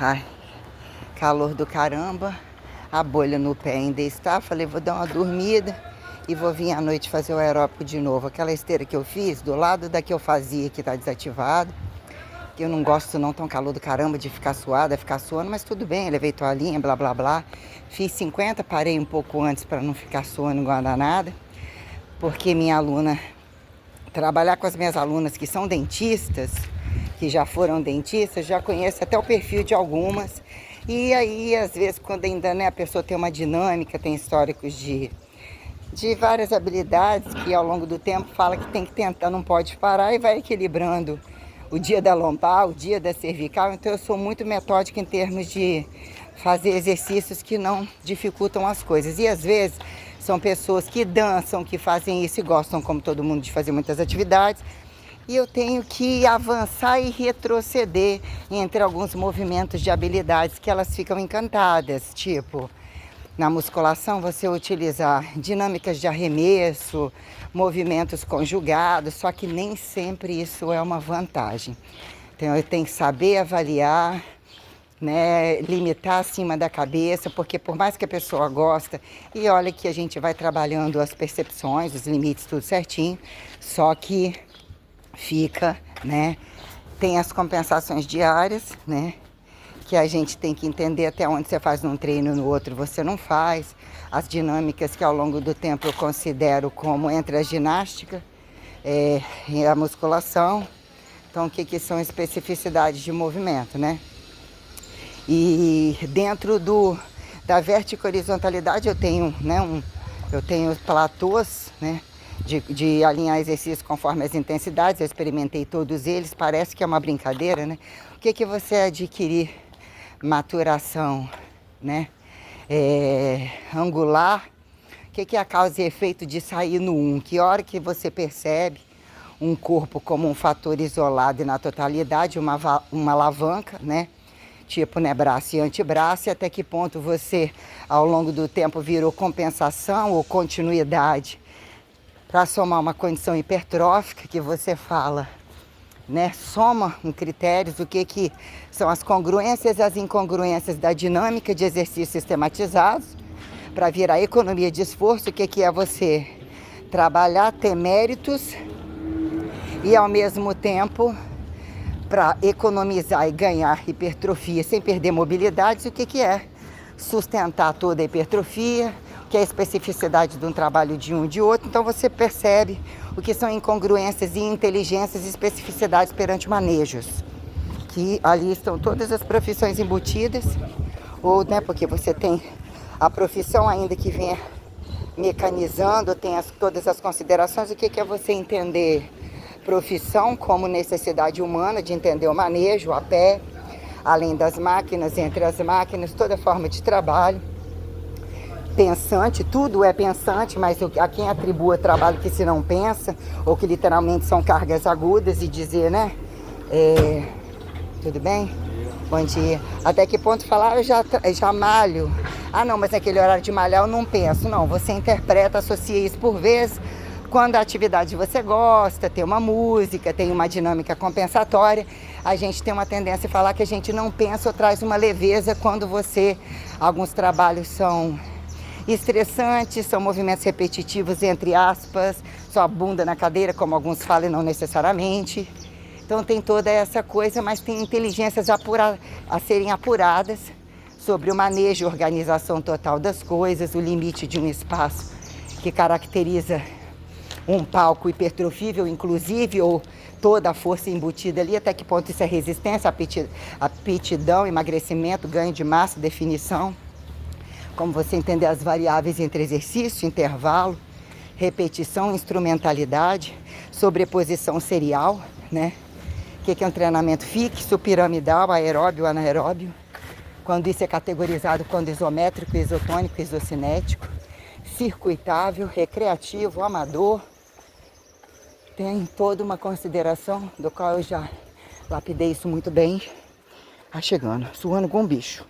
Ai, calor do caramba, a bolha no pé ainda está. Falei, vou dar uma dormida e vou vir à noite fazer o aeróbico de novo. Aquela esteira que eu fiz, do lado da que eu fazia, que tá desativado. Que eu não gosto não, tão calor do caramba, de ficar suada, ficar suando, mas tudo bem, levei toalhinha, blá blá blá. Fiz 50, parei um pouco antes para não ficar suando igual a danada. Porque minha aluna, trabalhar com as minhas alunas que são dentistas, que já foram dentistas, já conheço até o perfil de algumas. E aí, às vezes, quando ainda a pessoa tem uma dinâmica, tem históricos de várias habilidades, que ao longo do tempo fala que tem que tentar, não pode parar, e vai equilibrando o dia da lombar, o dia da cervical. Então eu sou muito metódica em termos de fazer exercícios que não dificultam as coisas. E às vezes são pessoas que dançam, que fazem isso e gostam, como todo mundo, de fazer muitas atividades. E eu tenho que avançar e retroceder entre alguns movimentos de habilidades que elas ficam encantadas. Tipo, na musculação você utilizar dinâmicas de arremesso, movimentos conjugados, só que nem sempre isso é uma vantagem. Então eu tenho que saber avaliar, né, limitar acima da cabeça, porque por mais que a pessoa gosta, e olha que a gente vai trabalhando as percepções, os limites, tudo certinho, só que fica, né, tem as compensações diárias, né, que a gente tem que entender até onde você faz num treino, no outro você não faz. As dinâmicas que ao longo do tempo eu considero como entre a ginástica e a musculação. Então, o que são especificidades de movimento, né? E dentro da vertical-horizontalidade eu tenho, né, eu tenho platôs, né, de alinhar exercícios conforme as intensidades. Eu experimentei todos eles, parece que é uma brincadeira, né? O que você adquirir? Maturação, né? Angular. O que é a causa e efeito de sair no 1? Que hora que você percebe um corpo como um fator isolado e na totalidade, uma alavanca, né? Tipo, né, braço e antebraço, e até que ponto você, ao longo do tempo, virou compensação ou continuidade para somar uma condição hipertrófica que você fala, né, soma em critérios o que são as congruências e as incongruências da dinâmica de exercícios sistematizados para virar economia de esforço. O que é você trabalhar, ter méritos e ao mesmo tempo para economizar e ganhar hipertrofia sem perder mobilidade. O que é sustentar toda a hipertrofia, que é a especificidade de um trabalho de um e de outro. Então você percebe o que são incongruências e inteligências e especificidades perante manejos, que ali estão todas as profissões embutidas, ou, né, porque você tem a profissão ainda que vem mecanizando, tem todas as considerações. O que é você entender profissão como necessidade humana de entender o manejo a pé, além das máquinas, entre as máquinas, toda forma de trabalho. Pensante, tudo é pensante, mas a quem atribua trabalho que se não pensa, ou que literalmente são cargas agudas, e dizer, né? Tudo bem? Bom dia. Até que ponto falar, eu já malho. Ah, não, mas naquele horário de malhar eu não penso. Não, você interpreta, associa isso por vezes. Quando a atividade você gosta, tem uma música, tem uma dinâmica compensatória, a gente tem uma tendência a falar que a gente não pensa ou traz uma leveza quando alguns trabalhos são estressantes, são movimentos repetitivos, entre aspas, só a bunda na cadeira, como alguns falam, e não necessariamente. Então tem toda essa coisa, mas tem inteligências a serem apuradas sobre o manejo e organização total das coisas, o limite de um espaço que caracteriza um palco hipertrofível, inclusive, ou toda a força embutida ali, até que ponto isso é resistência, aptidão, emagrecimento, ganho de massa, definição. Como você entender as variáveis entre exercício, intervalo, repetição, instrumentalidade, sobreposição serial, né? O que é um treinamento fixo, piramidal, aeróbio, anaeróbio. Quando isso é categorizado quando isométrico, isotônico, isocinético, circuitável, recreativo, amador. Tem toda uma consideração do qual eu já lapidei isso muito bem. Tá chegando, suando com um bicho.